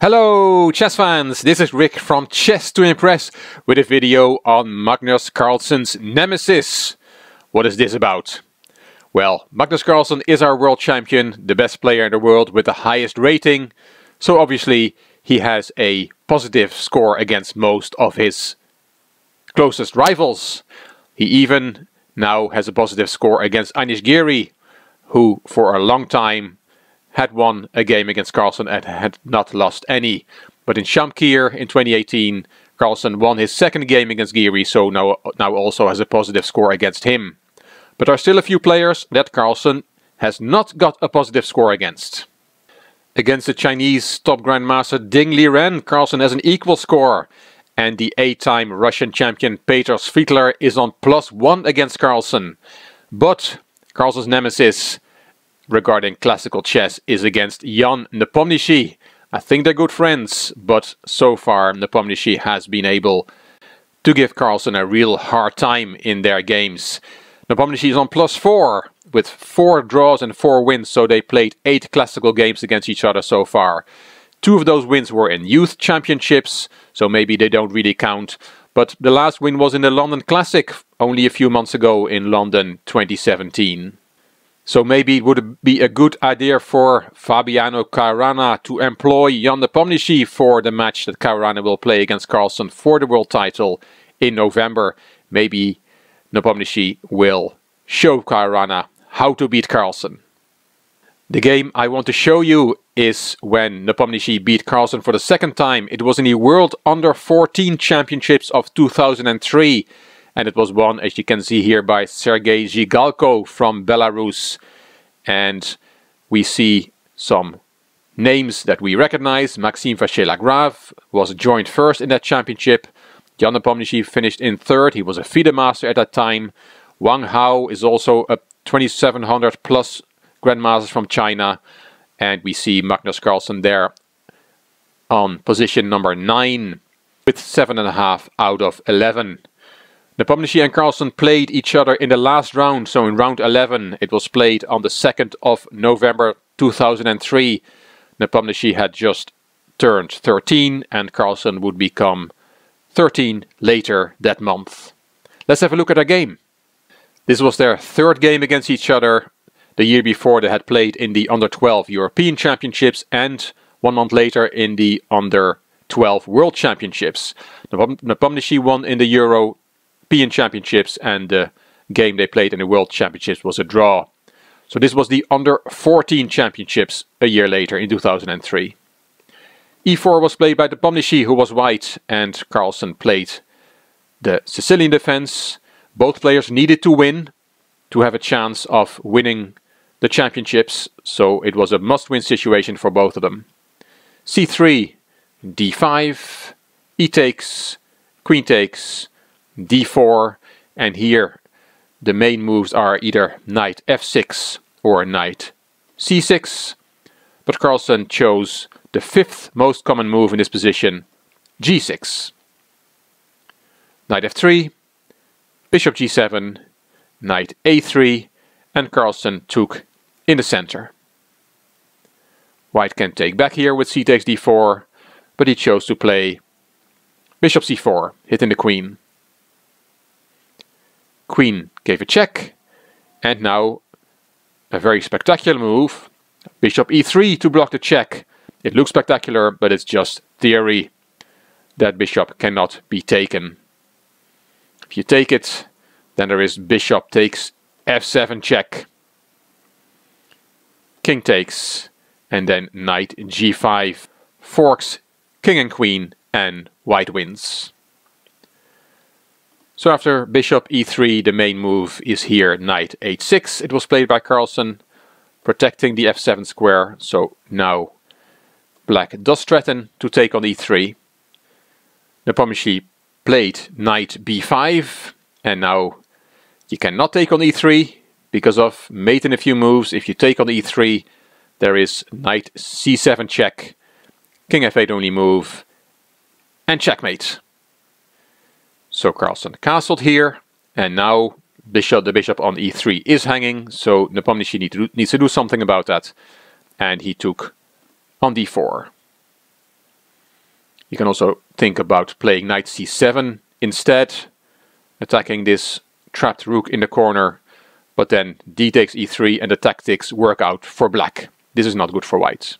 Hello chess fans, this is Rick from Chess to Impress with a video on Magnus Carlsen's Nemesis. What is this about? Well, Magnus Carlsen is our world champion, the best player in the world with the highest rating, so obviously he has a positive score against most of his closest rivals. He even now has a positive score against Anish Giri, who for a long time had won a game against Carlsen and had not lost any. But in Shamkir in 2018, Carlsen won his second game against Giri, so now also has a positive score against him. But there are still a few players that Carlsen has not got a positive score against. Against the Chinese top grandmaster Ding Liren, Carlsen has an equal score. And the 8-time Russian champion Petr Svidler is on +1 against Carlsen. But Carlsen's nemesis regarding classical chess is against Ian Nepomniachtchi. I think they're good friends, but so far Nepomniachtchi has been able to give Carlsen a real hard time in their games. Nepomniachtchi is on +4 with 4 draws and 4 wins, so they played 8 classical games against each other so far. 2 of those wins were in youth championships, so maybe they don't really count. But the last win was in the London Classic only a few months ago in London 2017. So maybe it would be a good idea for Fabiano Caruana to employ Ian Nepomniachtchi for the match that Caruana will play against Carlsen for the world title in November. Maybe Nepomniachtchi will show Caruana how to beat Carlsen. The game I want to show you is when Nepomniachtchi beat Carlsen for the second time. It was in the World Under 14 Championships of 2003. And it was won, as you can see here, by Sergei Zhigalko from Belarus. And we see some names that we recognize. Maxime Vacher-Lagrave was joined first in that championship. Ian Nepomniachtchi finished in third. He was a FIDE master at that time. Wang Hao is also a 2700 plus grandmaster from China. And we see Magnus Carlsen there on position number 9 with 7.5 out of 11. Nepomniachtchi and Carlsen played each other in the last round, so in round 11 it was played on the 2nd of November 2003. Nepomniachtchi had just turned 13 and Carlsen would become 13 later that month. Let's have a look at their game. This was their third game against each other. The year before they had played in the Under 12 European Championships and 1 month later in the Under 12 World Championships. Nepomniachtchi won in the European Championships and the game they played in the World Championships was a draw. So this was the Under 14 Championships a year later in 2003. E4 was played by Nepomniachtchi, who was white, and Carlsen played the Sicilian defense. Both players needed to win to have a chance of winning the championships, so it was a must-win situation for both of them. C3, D5, E takes, Queen takes, D4, and here the main moves are either Knight F6 or Knight C6, but Carlsen chose the 5th most common move in this position, G6. Knight F3, Bishop G7, Knight A3, and Carlsen took in the center. White can take back here with C takes D4, but he chose to play Bishop C4, hitting the Queen. Queen gave a check, and now a very spectacular move, Bishop E3 to block the check. It looks spectacular, but it's just theory. That bishop cannot be taken. If you take it, then there is Bishop takes F7 check. King takes, and then Knight G5 forks King and Queen, and White wins. So after Bishop E3, the main move is here Knight H6. It was played by Carlsen, protecting the F7 square. So now Black does threaten to take on E3. Nepomniachtchi played Knight B5, and now you cannot take on E3 because of mate in a few moves. If you take on E3, there is Knight C7 check, King F8 only move, and checkmate. So Carlsen castled here, and now the bishop on E3 is hanging, so Nepomniachtchi needs to do something about that, and he took on D4. You can also think about playing knight c7 instead, attacking this trapped rook in the corner, but then d takes e3 and the tactics work out for black. This is not good for white.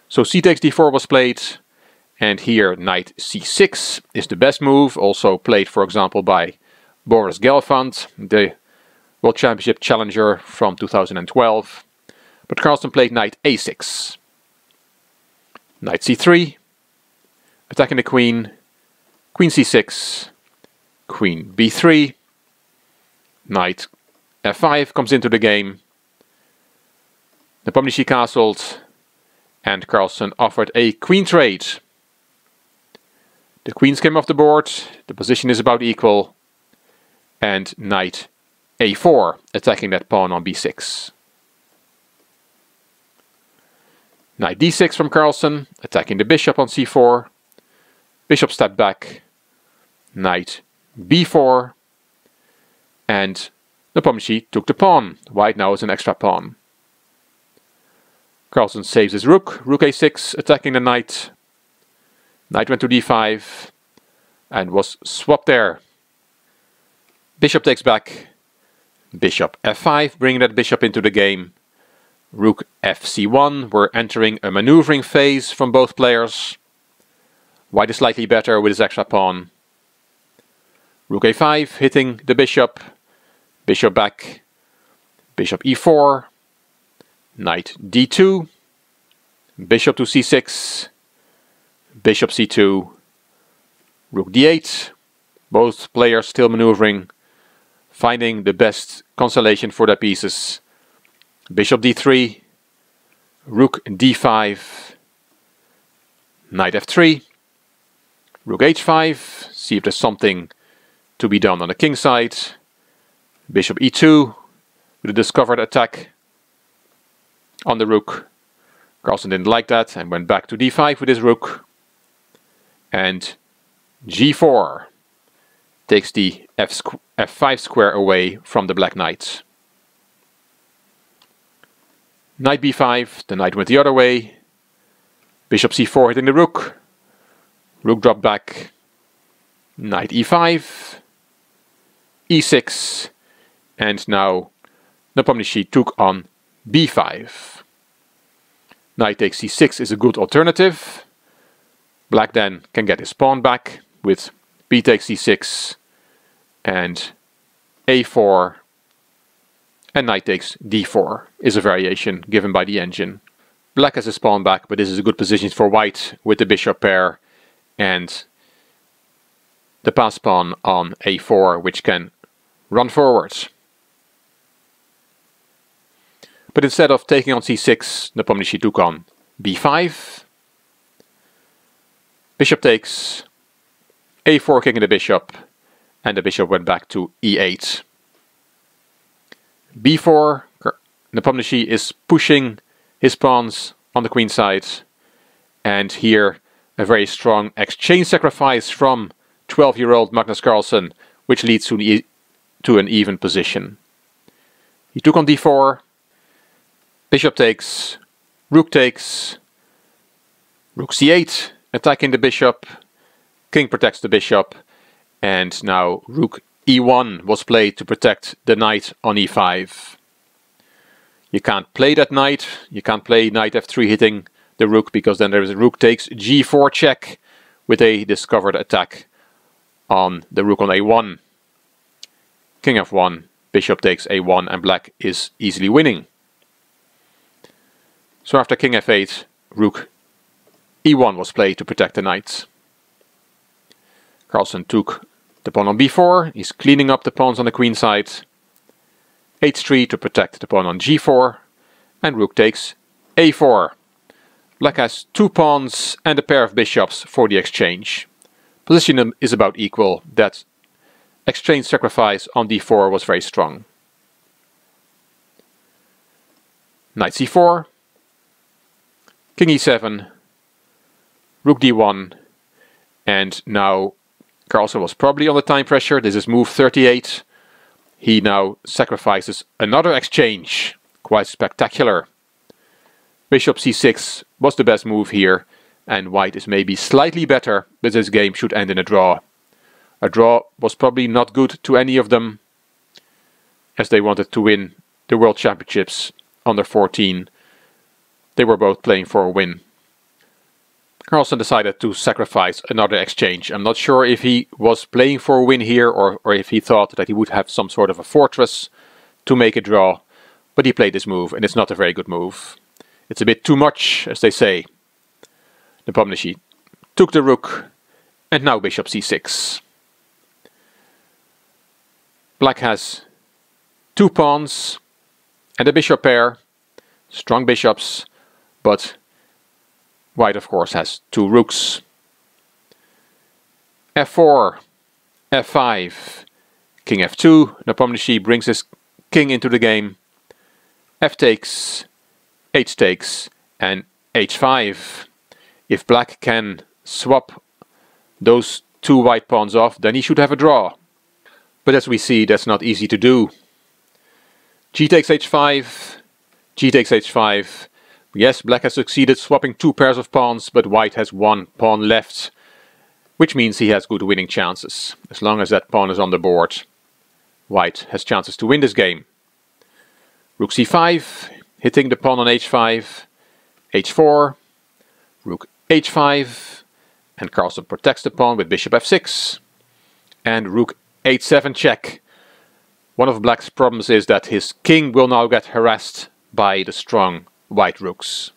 So c takes d4 was played, and here knight c6 is the best move, also played for example by Boris Gelfand, the World Championship challenger from 2012. But Carlsen played knight a6. Knight c3, attacking the queen, queen c6, queen b3, knight f5 comes into the game. Nepomniachtchi castled, and Carlsen offered a queen trade. The queens came off the board, the position is about equal, and knight a4, attacking that pawn on b6. Knight d6 from Carlsen, attacking the bishop on c4. Bishop stepped back, knight b4, and Nepomniachtchi took the pawn. White now is an extra pawn. Carlsen saves his rook, rook a6, attacking the knight. Knight went to d5 and was swapped there. Bishop takes back, bishop f5, bringing that bishop into the game. Rook fc1, we're entering a maneuvering phase from both players. White is slightly better with his extra pawn. Rook a5, hitting the bishop. Bishop back, bishop e4, knight d2, bishop to c6, bishop c2, rook d8. Both players still maneuvering, finding the best constellation for their pieces. Bishop d3, rook d5, knight f3, rook h5, see if there's something to be done on the king side. Bishop e2 with a discovered attack on the rook. Carlsen didn't like that and went back to d5 with his rook. And g4 takes the f5 square away from the black knight. Knight b5, the knight went the other way. Bishop c4 hitting the rook. Rook dropped back. Knight e5, e6, and now Nepomniachtchi took on b5. Knight takes c6 is a good alternative. Black then can get his pawn back with b takes c6 and a4, and knight takes d4 is a variation given by the engine. Black has his pawn back, but this is a good position for white with the bishop pair and the pass pawn on a4, which can run forward. But instead of taking on c6, Nepomniachtchi took on b5. Bishop takes, a4 kicking the bishop, and the bishop went back to e8. b4, Nepomniachtchi is pushing his pawns on the queen side, and here a very strong exchange sacrifice from 12-year-old Magnus Carlsen, which leads to an even position. He took on d4, bishop takes, rook c8, attacking the bishop, king protects the bishop, and now rook e1 was played to protect the knight on e5. You can't play that knight, you can't play knight f3 hitting the rook, because then there is a rook takes g4 check with a discovered attack on the rook on a1. King f1, bishop takes a1, and black is easily winning. So after king f8, rook e1 was played to protect the knight. Carlsen took the pawn on b4, he's cleaning up the pawns on the queen side. h3 to protect the pawn on g4, and rook takes a4. Black has two pawns and a pair of bishops for the exchange. Position is about equal. That exchange sacrifice on d4 was very strong. Knight c4, king e7, rook d1, and now Carlsen was probably under time pressure. This is move 38. He now sacrifices another exchange. Quite spectacular. Bishop c6 was the best move here, and white is maybe slightly better, but this game should end in a draw. A draw was probably not good to any of them, as they wanted to win the World Championships under 14. They were both playing for a win. Carlsen decided to sacrifice another exchange. I'm not sure if he was playing for a win here or if he thought that he would have some sort of a fortress to make a draw, but he played this move, and it's not a very good move. It's a bit too much, as they say. Nepomniachtchi took the rook, and now bishop c6. Black has 2 pawns and a bishop pair, strong bishops, but white of course has 2 rooks. f4, f5, king f2, Nepomniachtchi brings his king into the game, f takes, h takes, and h5. If black can swap those 2 white pawns off, then he should have a draw. But as we see, that's not easy to do. G takes h5, G takes h5. Yes, black has succeeded swapping 2 pairs of pawns, but white has 1 pawn left, which means he has good winning chances. As long as that pawn is on the board, white has chances to win this game. Rook c5, hitting the pawn on h5, h4, rook h5, and Carlsen protects the pawn with bishop f6, and rook h7 check. One of black's problems is that his king will now get harassed by the strong white rooks.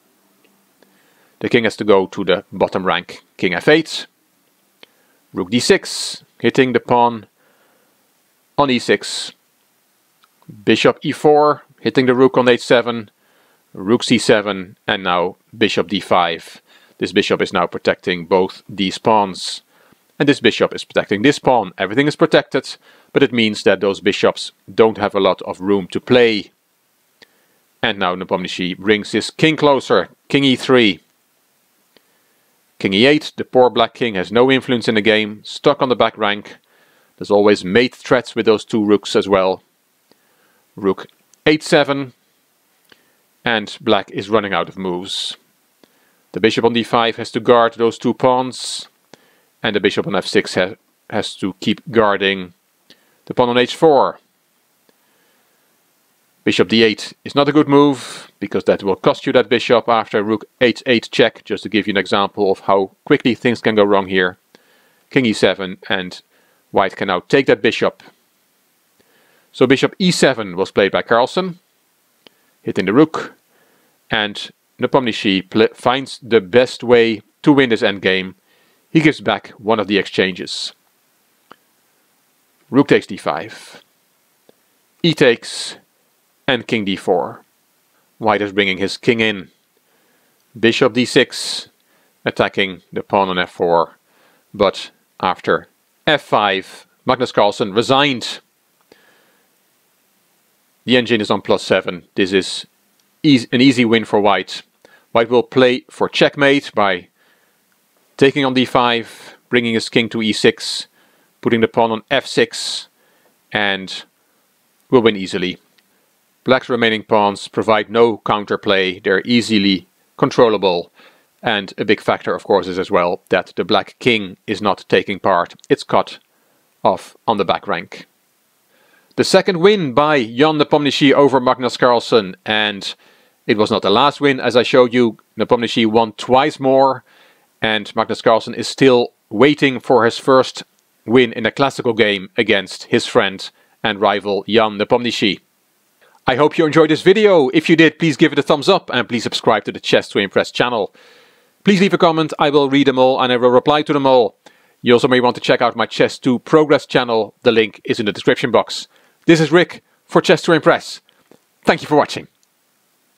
The king has to go to the bottom rank. King f8, rook d6, hitting the pawn on e6, bishop e4, hitting the rook on h7, rook c7, and now bishop d5. This bishop is now protecting both these pawns, and this bishop is protecting this pawn. Everything is protected, but it means that those bishops don't have a lot of room to play. And now Nepomniachtchi brings his king closer. King e3. King e8. The poor black king has no influence in the game. Stuck on the back rank. There's always mate threats with those 2 rooks as well. Rook h7. And black is running out of moves. The bishop on d5 has to guard those 2 pawns. And the bishop on f6 has to keep guarding the pawn on h4. Bishop d8 is not a good move, because that will cost you that bishop after rook h8 check, just to give you an example of how quickly things can go wrong here. King e7, and white can now take that bishop. So bishop e7 was played by Carlsen, hitting the rook, and Nepomniachtchi finds the best way to win this endgame. He gives back one of the exchanges. Rook takes d5, e takes, and king d4. White is bringing his king in. Bishop d6, attacking the pawn on f4. But after f5, Magnus Carlsen resigned. The engine is on +7. This is an easy win for white. White will play for checkmate by taking on d5, bringing his king to e6, putting the pawn on f6, and will win easily. Black's remaining pawns provide no counterplay. They're easily controllable. And a big factor, of course, is as well that the black king is not taking part. It's cut off on the back rank. The second win by Ian Nepomniachtchi over Magnus Carlsen, and it was not the last win, as I showed you. Nepomniachtchi won twice more, and Magnus Carlsen is still waiting for his first win in a classical game against his friend and rival Ian Nepomniachtchi. I hope you enjoyed this video. If you did, please give it a thumbs up and please subscribe to the Chess to Impress channel. Please leave a comment, I will read them all and I will reply to them all. You also may want to check out my Chess to Progress channel, the link is in the description box. This is Rick for Chess to Impress. Thank you for watching.